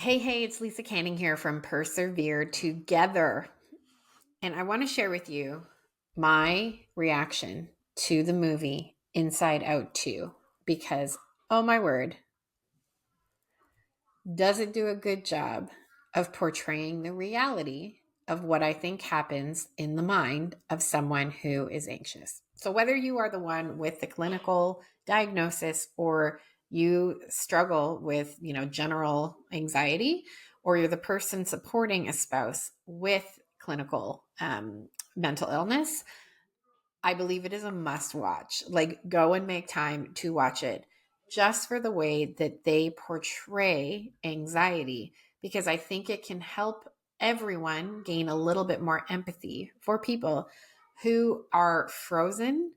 Hey, it's Lisa Canning here from Persevere Together. And I want to share with you my reaction to the movie Inside Out 2 because, oh my word, does it do a good job of portraying the reality of what I think happens in the mind of someone who is anxious. So, whether you are the one with the clinical diagnosis or you struggle with, general anxiety, or you're the person supporting a spouse with clinical mental illness, I believe it is a must watch. Like, go and make time to watch it just for the way that they portray anxiety, because I think it can help everyone gain a little bit more empathy for people who are frozen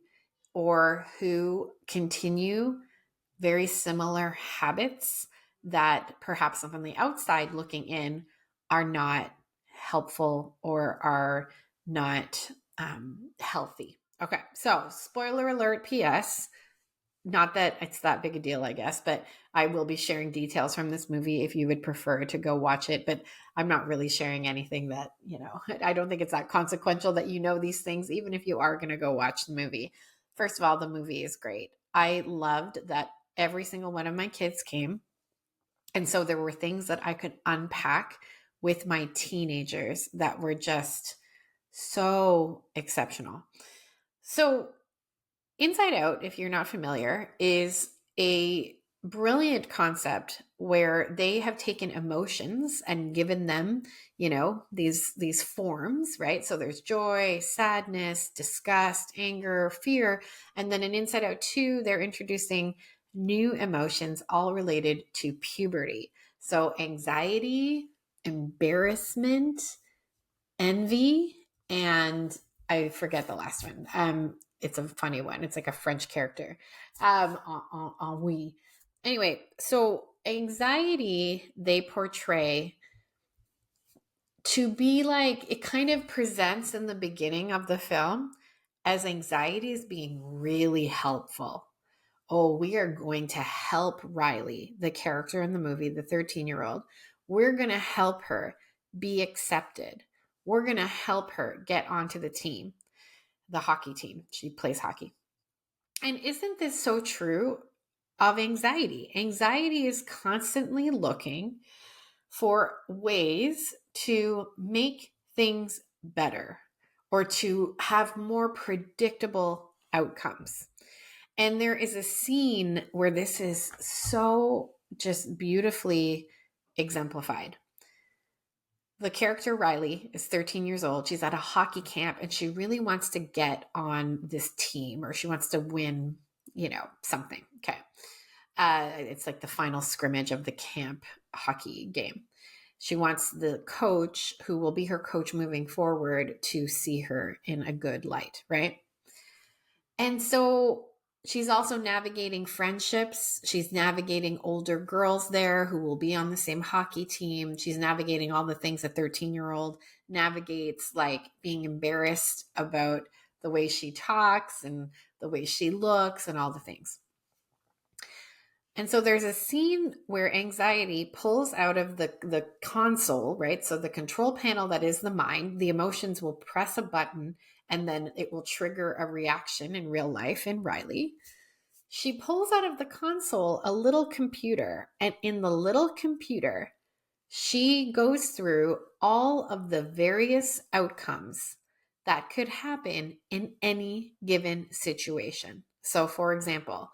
or who continue very similar habits that perhaps from the outside looking in are not helpful or are not healthy. Okay, so spoiler alert, PS. Not that it's that big a deal, I guess, but I will be sharing details from this movie if you would prefer to go watch it. But I'm not really sharing anything that, I don't think it's that consequential that you know these things, even if you are going to go watch the movie. First of all, the movie is great. I loved that every single one of my kids came. And so there were things that I could unpack with my teenagers that were just so exceptional. So, Inside Out, if you're not familiar, is a brilliant concept where they have taken emotions and given them, these forms, right? So there's joy, sadness, disgust, anger, fear, and then in Inside Out 2, they're introducing new emotions all related to puberty. So anxiety, embarrassment, envy, and I forget the last one. It's a funny one. It's like a French character. Ennui. Anyway, so anxiety they portray to be like it kind of presents in the beginning of the film as anxiety is being really helpful. Oh, we are going to help Riley, the character in the movie, the 13-year-old. We're going to help her be accepted. We're going to help her get onto the team, the hockey team. She plays hockey. And isn't this so true of anxiety? Anxiety is constantly looking for ways to make things better or to have more predictable outcomes. And there is a scene where this is so just beautifully exemplified. The character Riley is 13 years old. She's at a hockey camp and she really wants to get on this team or she wants to win, something. Okay. It's like the final scrimmage of the camp hockey game. She wants the coach, who will be her coach moving forward, to see her in a good light, right? And so she's also navigating friendships. She's navigating older girls there who will be on the same hockey team. She's navigating all the things a 13-year-old navigates, like being embarrassed about the way she talks and the way she looks and all the things. And so there's a scene where anxiety pulls out of the console, right? So the control panel that is the mind, the emotions will press a button and then it will trigger a reaction in real life in Riley. She pulls out of the console a little computer, and in the little computer, she goes through all of the various outcomes that could happen in any given situation. So, for example,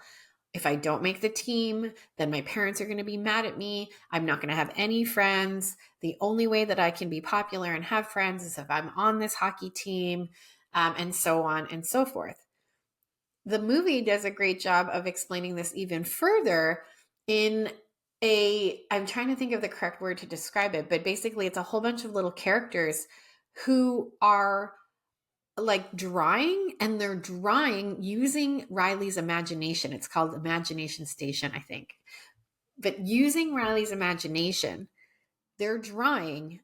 if I don't make the team, then my parents are going to be mad at me. I'm not going to have any friends. The only way that I can be popular and have friends is if I'm on this hockey team, and so on and so forth. The movie does a great job of explaining this even further in I'm trying to think of the correct word to describe it, but basically it's a whole bunch of little characters who are like drawing, and they're drawing using Riley's imagination. It's called Imagination Station, I think. But using Riley's imagination, they're drawing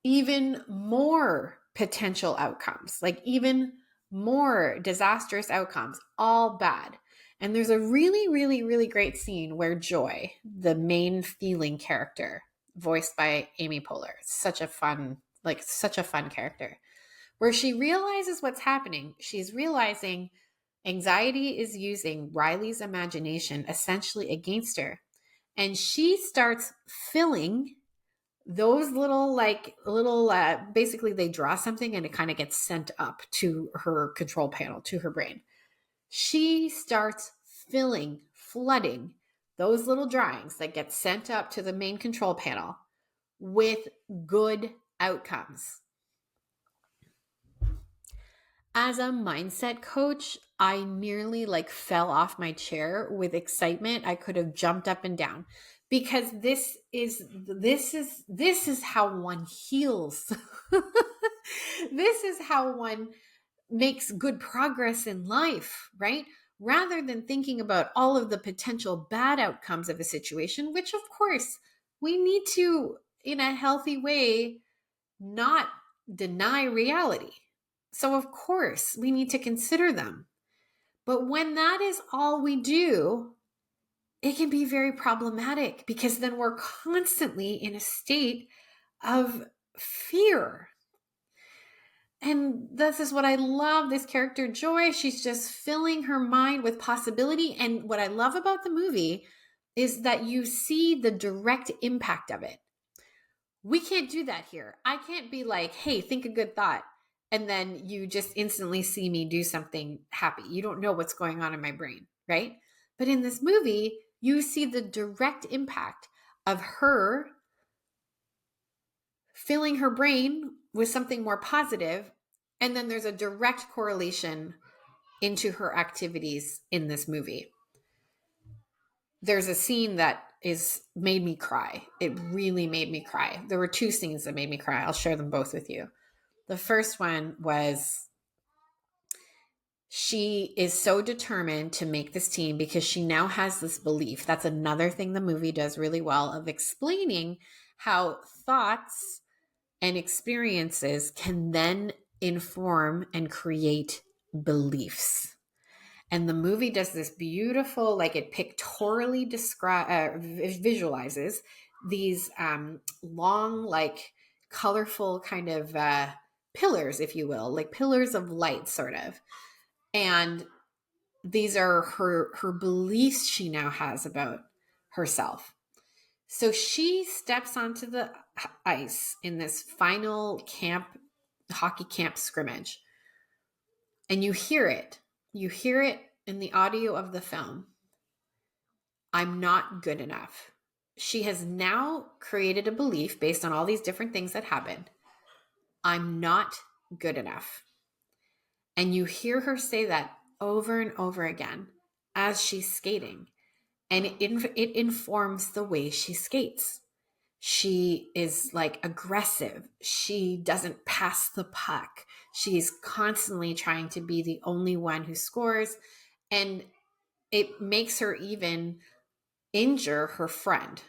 even more potential outcomes, like even more disastrous outcomes, all bad. And there's a really, really, really great scene where Joy, the main feeling character, voiced by Amy Poehler. Such a fun character, where she realizes what's happening. She's realizing anxiety is using Riley's imagination essentially against her. And she starts filling those basically they draw something and it kind of gets sent up to her control panel, to her brain. She starts flooding those little drawings that get sent up to the main control panel with good outcomes. As a mindset coach, I nearly fell off my chair with excitement. I could have jumped up and down, because this is how one heals. This is how one makes good progress in life, right? Rather than thinking about all of the potential bad outcomes of a situation, which of course we need to, in a healthy way, not deny reality. So of course we need to consider them. But when that is all we do, it can be very problematic, because then we're constantly in a state of fear. And this is what I love. This character, Joy, she's just filling her mind with possibility. And what I love about the movie is that you see the direct impact of it. We can't do that here. I can't be like, hey, think a good thought, and then you just instantly see me do something happy. You don't know what's going on in my brain, right? But in this movie, you see the direct impact of her filling her brain with something more positive, and then there's a direct correlation into her activities in this movie. There's a scene that made me cry. It really made me cry. There were two scenes that made me cry. I'll share them both with you. The first one was, she is so determined to make this team because she now has this belief. That's another thing the movie does really well, of explaining how thoughts and experiences can then inform and create beliefs. And the movie does this beautiful, it pictorially visualizes these long, colorful kind of pillars, if you will, like pillars of light, sort of. And these are her beliefs she now has about herself. So she steps onto the ice in this final hockey camp scrimmage. And you hear it. You hear it in the audio of the film. I'm not good enough. She has now created a belief based on all these different things that happened. I'm not good enough. And you hear her say that over and over again as she's skating. And it informs the way she skates. She is aggressive. She doesn't pass the puck. She's constantly trying to be the only one who scores. And it makes her even injure her friend.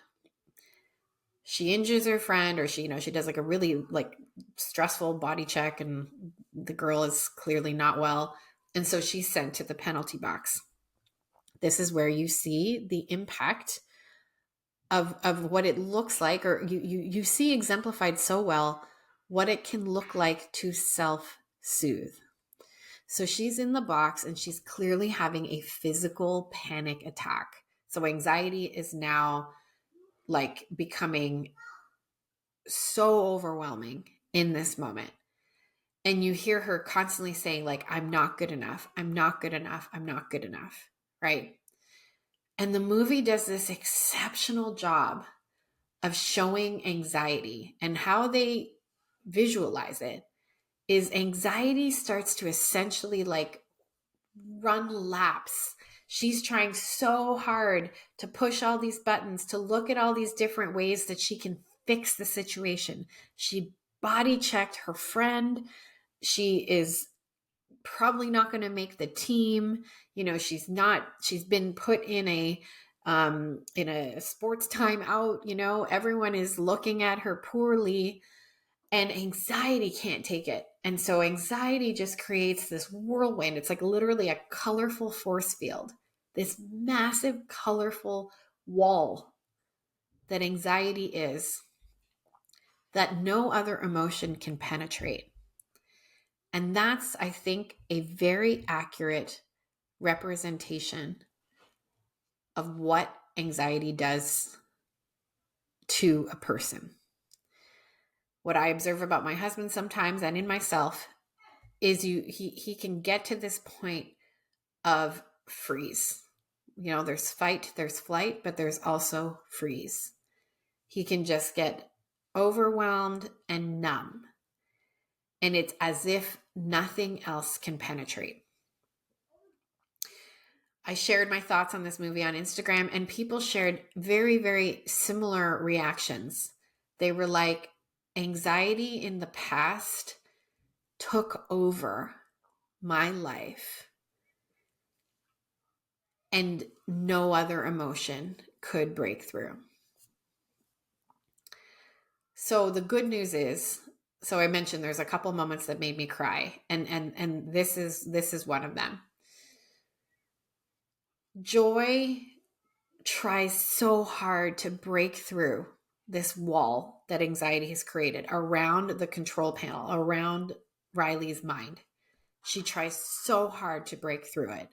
She injures her friend, or she does a really stressful body check, and the girl is clearly not well. And so she's sent to the penalty box. This is where you see the impact of what it looks like, or you see exemplified so well what it can look like to self-soothe. So she's in the box and she's clearly having a physical panic attack. So anxiety is now becoming so overwhelming in this moment. And you hear her constantly saying I'm not good enough. I'm not good enough. I'm not good enough. Right? And the movie does this exceptional job of showing anxiety, and how they visualize it is anxiety starts to essentially run laps. She's trying so hard to push all these buttons, to look at all these different ways that she can fix the situation. She body checked her friend. She is probably not going to make the team. She's been put in a sports timeout. Everyone is looking at her poorly, and anxiety can't take it. And so anxiety just creates this whirlwind. It's literally a colorful force field, this massive colorful wall that anxiety is. that no other emotion can penetrate. And that's, I think, a very accurate representation of what anxiety does to a person. What I observe about my husband sometimes and in myself is he can get to this point of freeze. You know, there's fight, there's flight, but there's also freeze. He can just get overwhelmed and numb. And it's as if nothing else can penetrate. I shared my thoughts on this movie on Instagram, and people shared very, very similar reactions. They were like, anxiety in the past took over my life, and no other emotion could break through. So the good news is, so I mentioned there's a couple moments that made me cry, and this is one of them. Joy tries so hard to break through this wall that anxiety has created around the control panel, around Riley's mind. She tries so hard to break through it.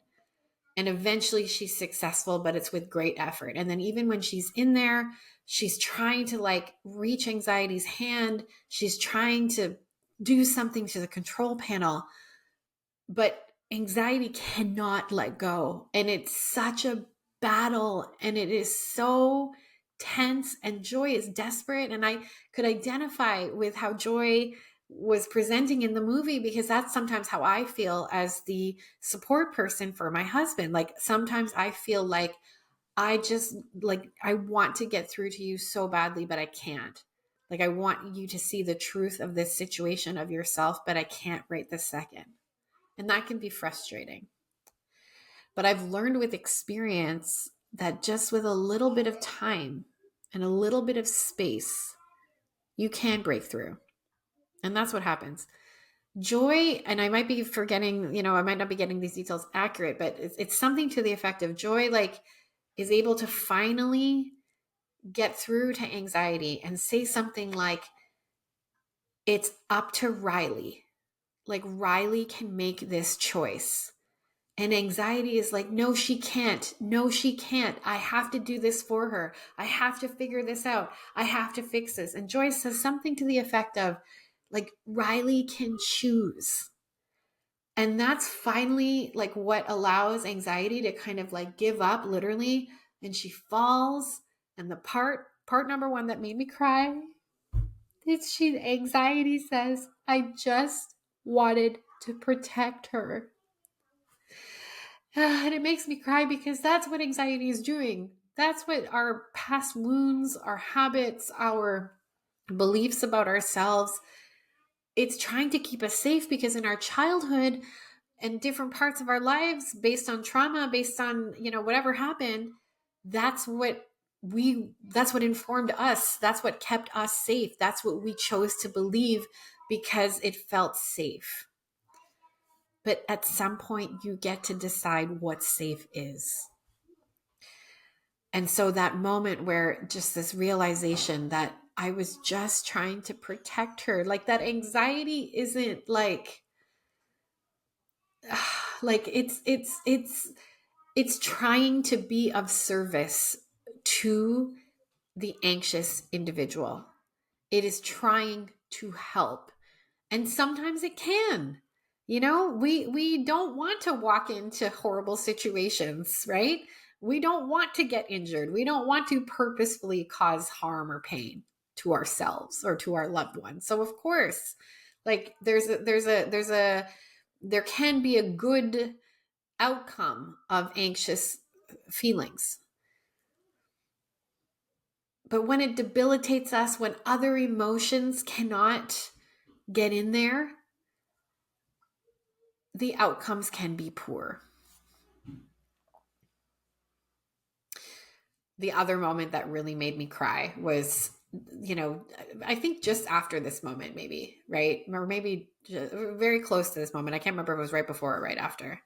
And eventually she's successful, but it's with great effort. And then even when she's in there, she's trying to like reach anxiety's hand. She's trying to do something to the control panel, but anxiety cannot let go. And it's such a battle, and it is so tense, and Joy is desperate. And I could identify with how Joy was presenting in the movie, because that's sometimes how I feel as the support person for my husband. Like sometimes I feel like I want to get through to you so badly, but I can't. Like I want you to see the truth of this situation of yourself, but I can't right this second. And that can be frustrating. But I've learned with experience that just with a little bit of time and a little bit of space, you can break through. And that's what happens. Joy, and I might be forgetting, I might not be getting these details accurate, but it's something to the effect of Joy, like, is able to finally get through to anxiety and say something like, it's up to Riley. Like, Riley can make this choice. And anxiety is like, no, she can't. No, she can't. I have to do this for her. I have to figure this out. I have to fix this. And Joy says something to the effect of, like, Riley can choose. And that's finally like what allows anxiety to kind of like give up, literally. And she falls. And the part number one that made me cry is anxiety says, I just wanted to protect her. And it makes me cry, because that's what anxiety is doing. That's what our past wounds, our habits, our beliefs about ourselves, it's trying to keep us safe, because in our childhood and different parts of our lives, based on trauma, based on, whatever happened, that's what informed us. That's what kept us safe. That's what we chose to believe because it felt safe. But at some point, you get to decide what safe is. And so that moment where just this realization that I was just trying to protect her, like that anxiety isn't like it's trying to be of service to the anxious individual. It is trying to help. And sometimes it can. We don't want to walk into horrible situations, right? We don't want to get injured. We don't want to purposefully cause harm or pain to ourselves or to our loved ones. So of course, like there can be a good outcome of anxious feelings. But when it debilitates us, when other emotions cannot get in there, the outcomes can be poor. The other moment that really made me cry was, I think just after this moment, maybe, right? Or maybe very close to this moment. I can't remember if it was right before or right after.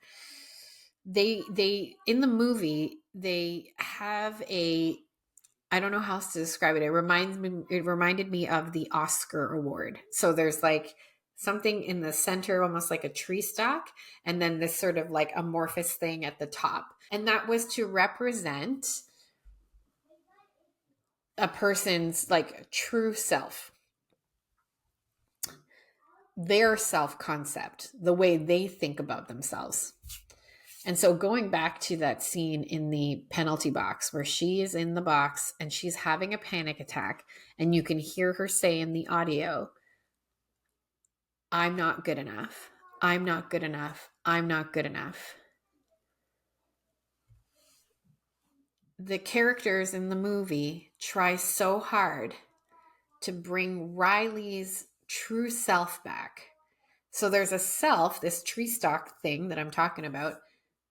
They in the movie, they have a I don't know how else to describe it. It reminded me of the Oscar award. So there's like something in the center, almost like a tree stalk, and then this sort of like amorphous thing at the top. And that was to represent a person's like true self, their self concept, the way they think about themselves. And so going back to that scene in the penalty box where she is in the box and she's having a panic attack, and you can hear her say in the audio, I'm not good enough. I'm not good enough. I'm not good enough. The characters in the movie try so hard to bring Riley's true self back. So there's a self, this tree stalk thing that I'm talking about,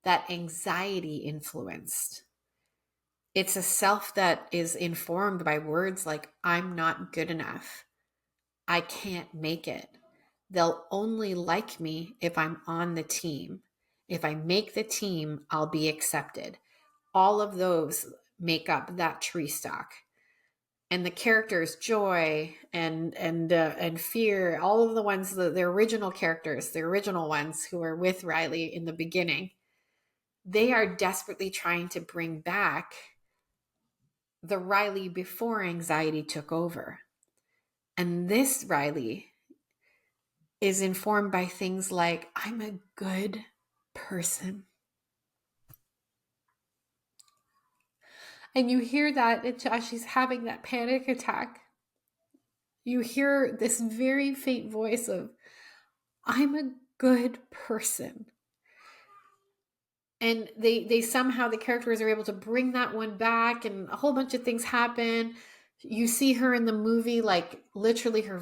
that anxiety influenced. It's a self that is informed by words like, I'm not good enough. I can't make it. They'll only like me if I'm on the team. If I make the team, I'll be accepted. All of those make up that tree stalk. And the characters, joy and fear, all of the ones, the original characters, the original ones who are with Riley in the beginning, they are desperately trying to bring back the Riley before anxiety took over. And this Riley is informed by things like, I'm a good person. And you hear that as she's having that panic attack. You hear this very faint voice of, I'm a good person. And they somehow, the characters are able to bring that one back, and a whole bunch of things happen. You see her in the movie, like literally her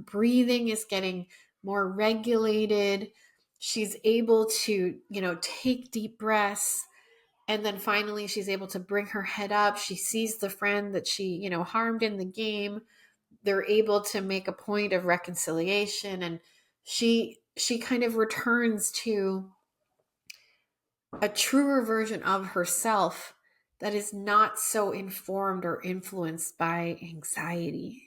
breathing is getting more regulated. She's able to, take deep breaths. And then finally she's able to bring her head up. She sees the friend that she, harmed in the game. They're able to make a point of reconciliation, and she kind of returns to a truer version of herself that is not so informed or influenced by anxiety.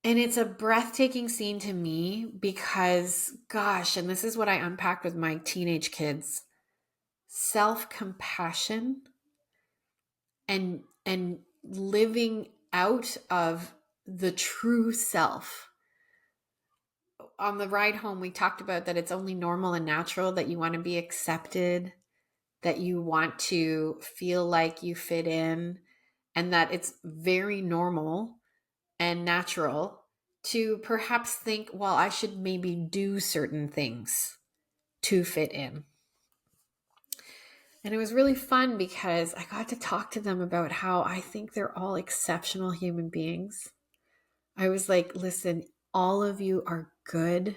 And it's a breathtaking scene to me because, gosh, and this is what I unpacked with my teenage kids, self-compassion and living out of the true self. On the ride home, we talked about that it's only normal and natural that you want to be accepted, that you want to feel like you fit in, and that it's very normal and natural to perhaps think, well, I should maybe do certain things to fit in. And it was really fun because I got to talk to them about how I think they're all exceptional human beings. I was like, listen, all of you are good.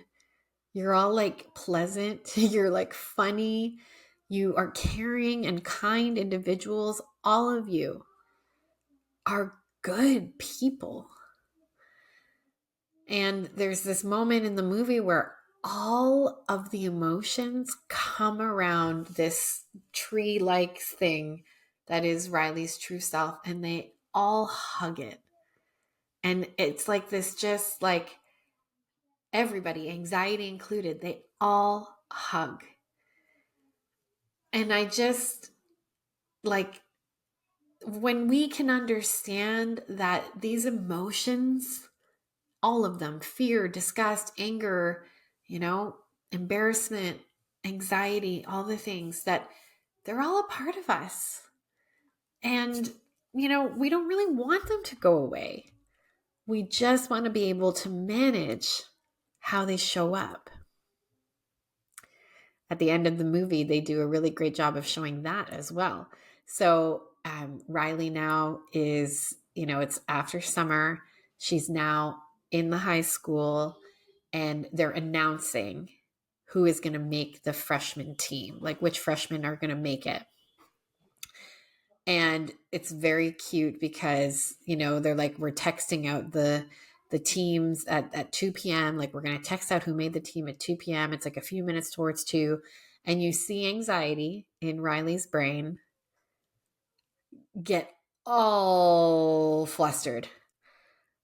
You're all like pleasant. You're like funny. You are caring and kind individuals. All of you are good people. And there's this moment in the movie where all of the emotions come around this tree-like thing that is Riley's true self, and they all hug it. And it's like this, just like everybody, anxiety included, they all hug. And I just like, when we can understand that these emotions, all of them, fear, disgust, anger, embarrassment, anxiety, all the things, that they're all a part of us. And, we don't really want them to go away. We just want to be able to manage how they show up. At the end of the movie, they do a really great job of showing that as well. So Riley now is, it's after summer. She's now in the high school, and they're announcing who is going to make the freshman team, like which freshmen are going to make it. And it's very cute because, they're like, we're texting out the teams at 2 p.m. Like, we're going to text out who made the team at 2 p.m. It's like a few minutes towards 2. And you see anxiety in Riley's brain get all flustered.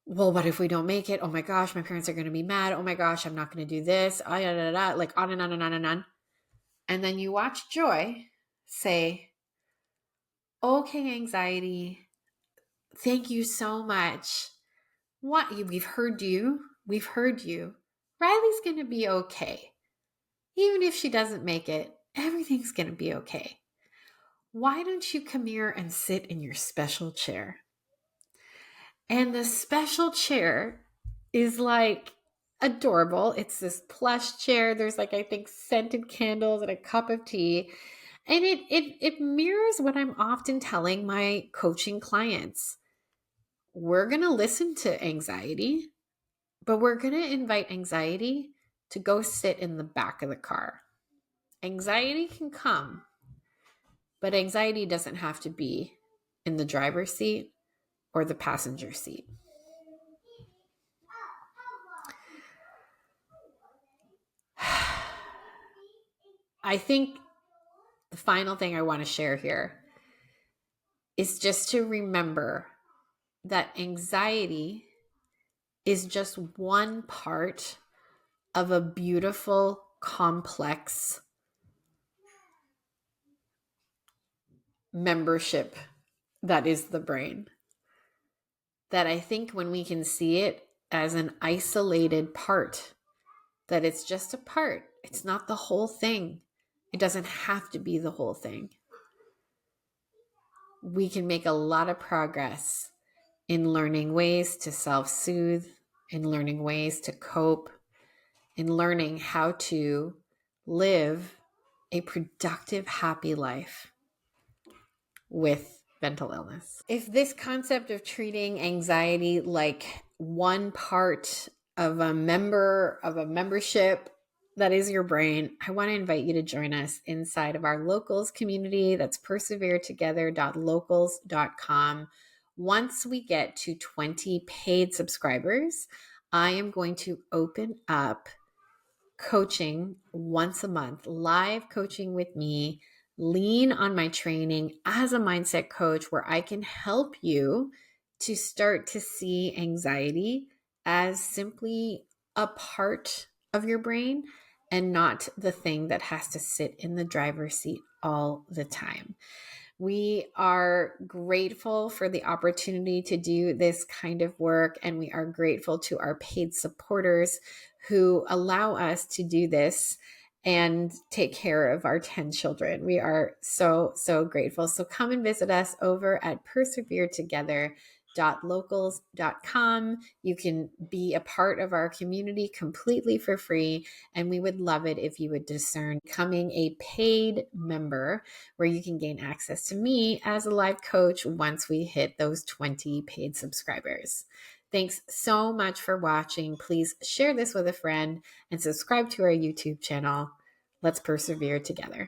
Well, what if we don't make it? Oh my gosh, my parents are going to be mad. Oh my gosh, I'm not going to do this. Like on and on and on and on. And then you watch Joy say, okay, anxiety, thank you so much. We've heard you. We've heard you. Riley's going to be okay. Even if she doesn't make it, everything's going to be okay. Why don't you come here and sit in your special chair? And the special chair is like adorable. It's this plush chair. There's like, I think, scented candles and a cup of tea. And it mirrors what I'm often telling my coaching clients. We're going to listen to anxiety, but we're going to invite anxiety to go sit in the back of the car. Anxiety can come, but anxiety doesn't have to be in the driver's seat or the passenger seat. I think the final thing I want to share here is just to remember that anxiety is just one part of a beautiful, complex membership that is the brain. That I think when we can see it as an isolated part, that it's just a part, it's not the whole thing. It doesn't have to be the whole thing. We can make a lot of progress in learning ways to self-soothe, in learning ways to cope, in learning how to live a productive, happy life with mental illness. If this concept of treating anxiety like one part of a membership that is your brain, I want to invite you to join us inside of our locals community. That's perseveretogether.locals.com. Once we get to 20 paid subscribers, I am going to open up coaching once a month, live coaching with me. Lean on my training as a mindset coach where I can help you to start to see anxiety as simply a part of your brain and not the thing that has to sit in the driver's seat all the time. We are grateful for the opportunity to do this kind of work, and we are grateful to our paid supporters who allow us to do this and take care of our 10 children. We are so, so grateful. So come and visit us over at perseveretogether.locals.com. You can be a part of our community completely for free, and we would love it if you would discern becoming a paid member where you can gain access to me as a live coach once we hit those 20 paid subscribers. Thanks so much for watching. Please share this with a friend and subscribe to our YouTube channel. Let's persevere together.